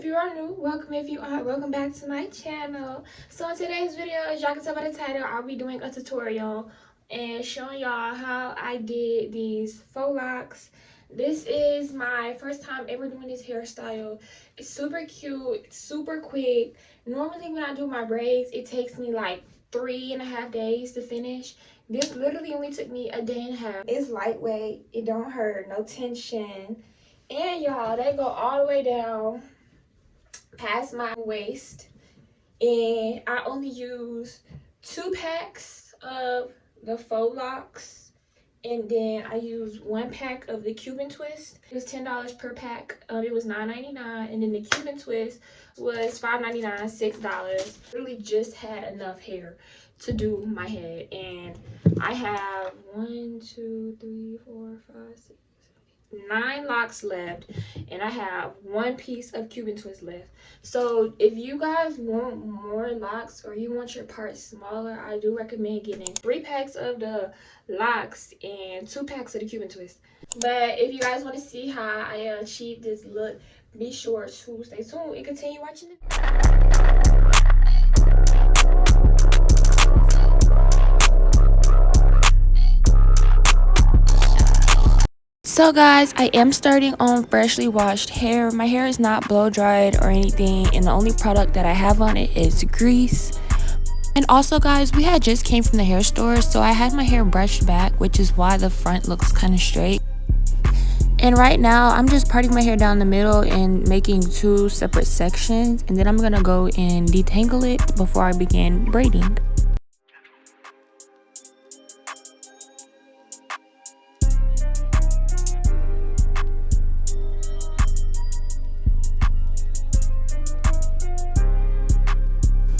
If you are new, welcome. If you are, welcome back to my channel. So in today's video, as y'all can tell by the title, I'll be doing a tutorial and showing y'all how I did these faux locks. This is my first time ever doing this hairstyle. It's super cute, super quick. Normally when I do my braids, it takes me like 3.5 days to finish. This literally only took me a day and a half. It's lightweight, it don't hurt, no tension. And y'all, they go all the way down past my waist, and I only use 2 packs of the faux locks, and then I use 1 pack of the Cuban Twist. It was $10 per pack. It was $9.99, and then the Cuban Twist was $5.99, $6. Really just had enough hair to do my head, and I have 1, 2, 3, 4, 5, 6, 9 locks left, and I have 1 piece of Cuban Twist left. So if you guys want more locks or you want your parts smaller, I do recommend getting 3 packs of the locks and 2 packs of the Cuban Twist. But if you guys want to see how I achieved this look, be sure to stay tuned and continue watching it. So guys, I am starting on freshly washed hair. My hair is not blow dried or anything, and the only product that I have on it is grease. And also guys, we had just came from the hair store, so I had my hair brushed back, which is why the front looks kind of straight. And right now I'm just parting my hair down the middle and making 2 separate sections, and then I'm gonna go and detangle it before I begin braiding.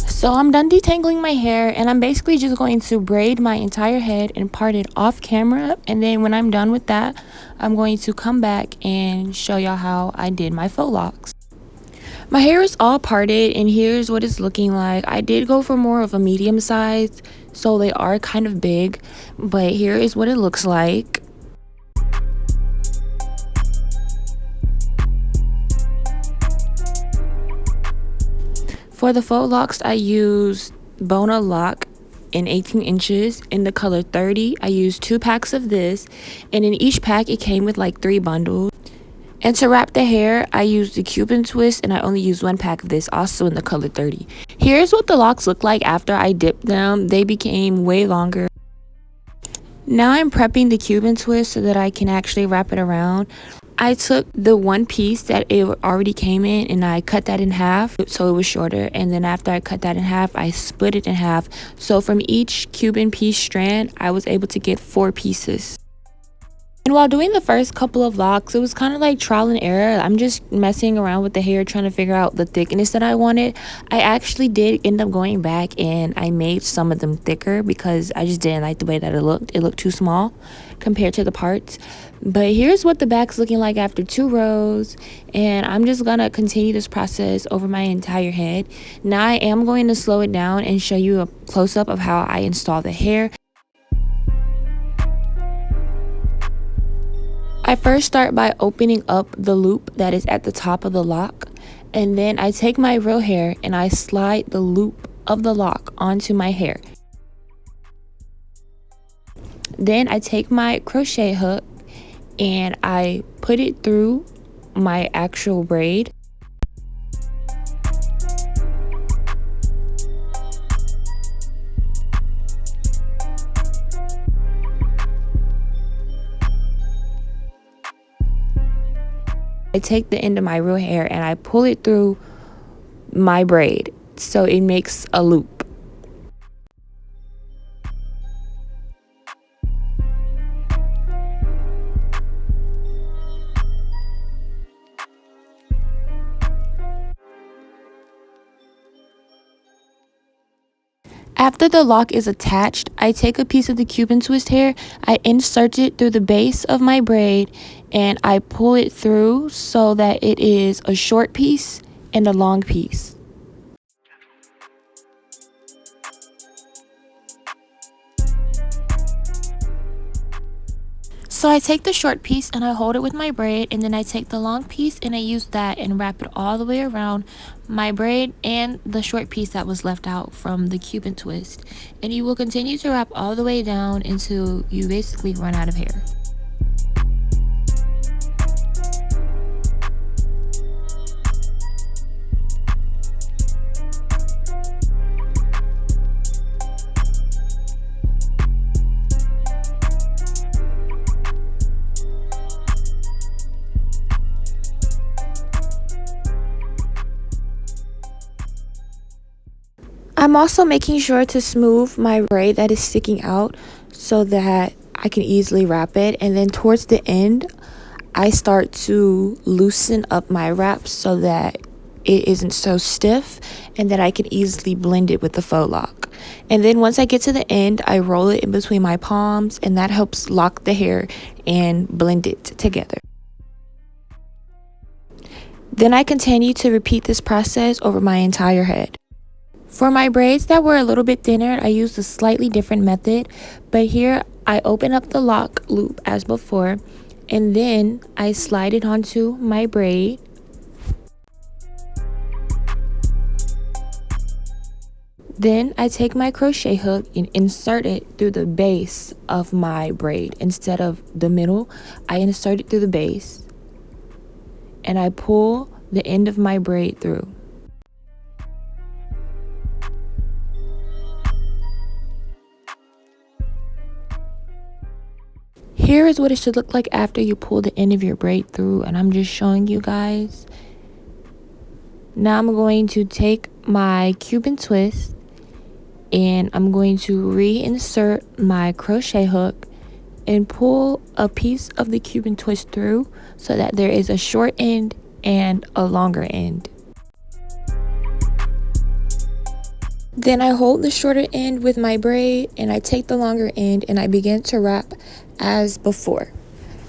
So I'm done detangling my hair, and I'm basically just going to braid my entire head and part it off camera. And then when I'm done with that, I'm going to come back and show y'all how I did my faux locks. My hair is all parted, and here's what it's looking like. I did go for more of a medium size, so they are kind of big, but here is what it looks like. For the faux locks, I used Bona Loc in 18 inches in the color 30. I used 2 packs of this, and in each pack it came with like 3 bundles. And to wrap the hair, I used the Cuban Twist, and I only used 1 pack of this, also in the color 30. Here's what the locks look like after I dipped them. They became way longer. Now I'm prepping the Cuban Twist so that I can actually wrap it around. I took the 1 piece that it already came in, and I cut that in half so it was shorter, and then after I cut that in half, I split it in half. So from each Cuban piece strand, I was able to get 4 pieces. And while doing the first couple of locks, it was kind of like trial and error. I'm just messing around with the hair, trying to figure out the thickness that I wanted. I actually did end up going back and I made some of them thicker because I just didn't like the way that it looked. It looked too small compared to the parts. But here's what the back's looking like after 2 rows, and I'm just gonna continue this process over my entire head. Now I am going to slow it down and show you a close-up of how I install the hair. I first start by opening up the loop that is at the top of the lock, and then I take my real hair and I slide the loop of the lock onto my hair. Then I take my crochet hook and I put it through my actual braid. I take the end of my real hair and I pull it through my braid so it makes a loop. After the lock is attached, I take a piece of the Cuban Twist hair, I insert it through the base of my braid, and I pull it through so that it is a short piece and a long piece. So I take the short piece and I hold it with my braid, and then I take the long piece and I use that and wrap it all the way around my braid and the short piece that was left out from the Cuban twist. And you will continue to wrap all the way down until you basically run out of hair. I'm also making sure to smooth my braid that is sticking out so that I can easily wrap it. And then towards the end, I start to loosen up my wrap so that it isn't so stiff and that I can easily blend it with the faux lock. And then once I get to the end, I roll it in between my palms, and that helps lock the hair and blend it together. Then I continue to repeat this process over my entire head. For my braids that were a little bit thinner, I used a slightly different method, but here I open up the lock loop as before, and then I slide it onto my braid. Then I take my crochet hook and insert it through the base of my braid. Instead of the middle, I insert it through the base, and I pull the end of my braid through. Here is what it should look like after you pull the end of your braid through, and I'm just showing you guys. Now I'm going to take my Cuban twist and I'm going to reinsert my crochet hook and pull a piece of the Cuban twist through so that there is a short end and a longer end. Then I hold the shorter end with my braid and I take the longer end and I begin to wrap as before.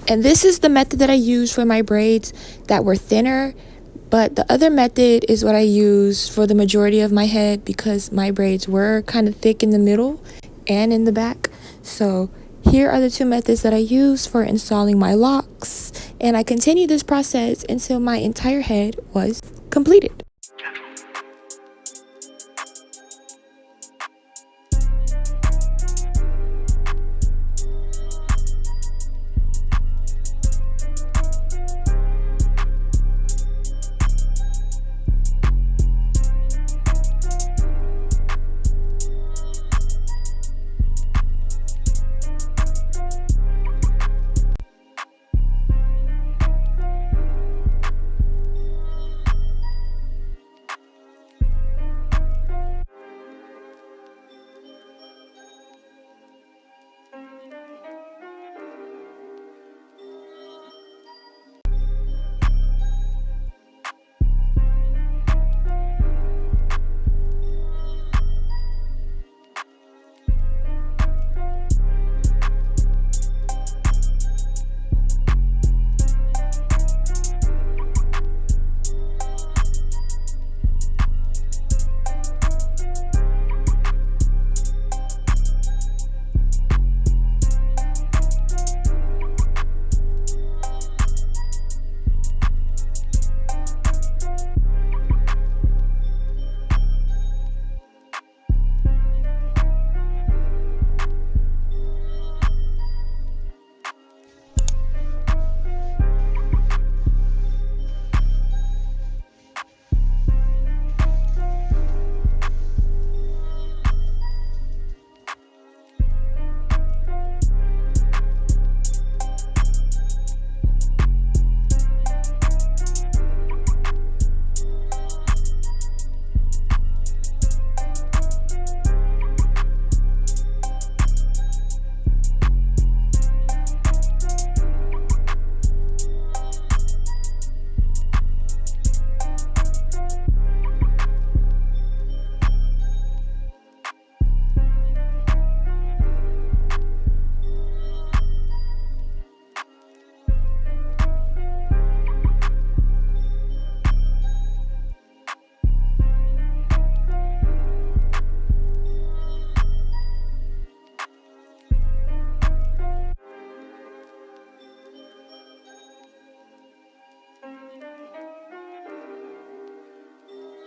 And this is the method that I use for my braids that were thinner, but the other method is what I use for the majority of my head because my braids were kind of thick in the middle and in the back. So here are the two methods that I use for installing my locks, and I continued this process until my entire head was completed.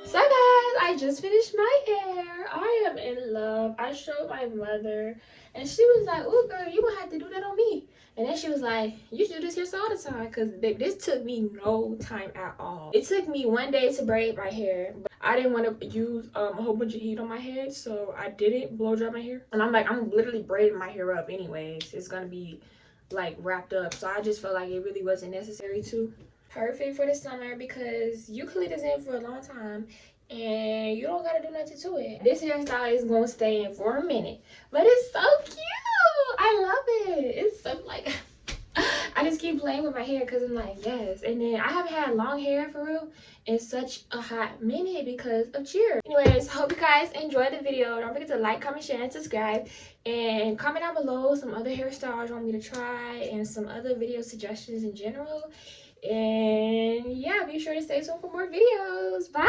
So guys, I just finished my hair. I am in love. I showed my mother and she was like, "Oh girl, you gonna have to do that on me." And then she was like, "You should do this here all the time." Cause babe, this took me no time at all. It took me 1 day to braid my hair. But I didn't want to use a whole bunch of heat on my head, so I didn't blow dry my hair. And I'm like, I'm literally braiding my hair up anyways. It's gonna be like wrapped up. So I just felt like it really wasn't necessary to. Perfect for the summer because you can leave this in for a long time and you don't gotta do nothing to it. This hairstyle is gonna stay in for a minute, but it's so cute. I love it. It's so like I just keep playing with my hair because I'm like, yes. And then I haven't had long hair for real in such a hot minute because of cheer. Anyways, hope you guys enjoyed the video. Don't forget to like, comment, share, and subscribe. And comment down below some other hairstyles you want me to try and some other video suggestions in general. And yeah, be sure to stay tuned for more videos. Bye.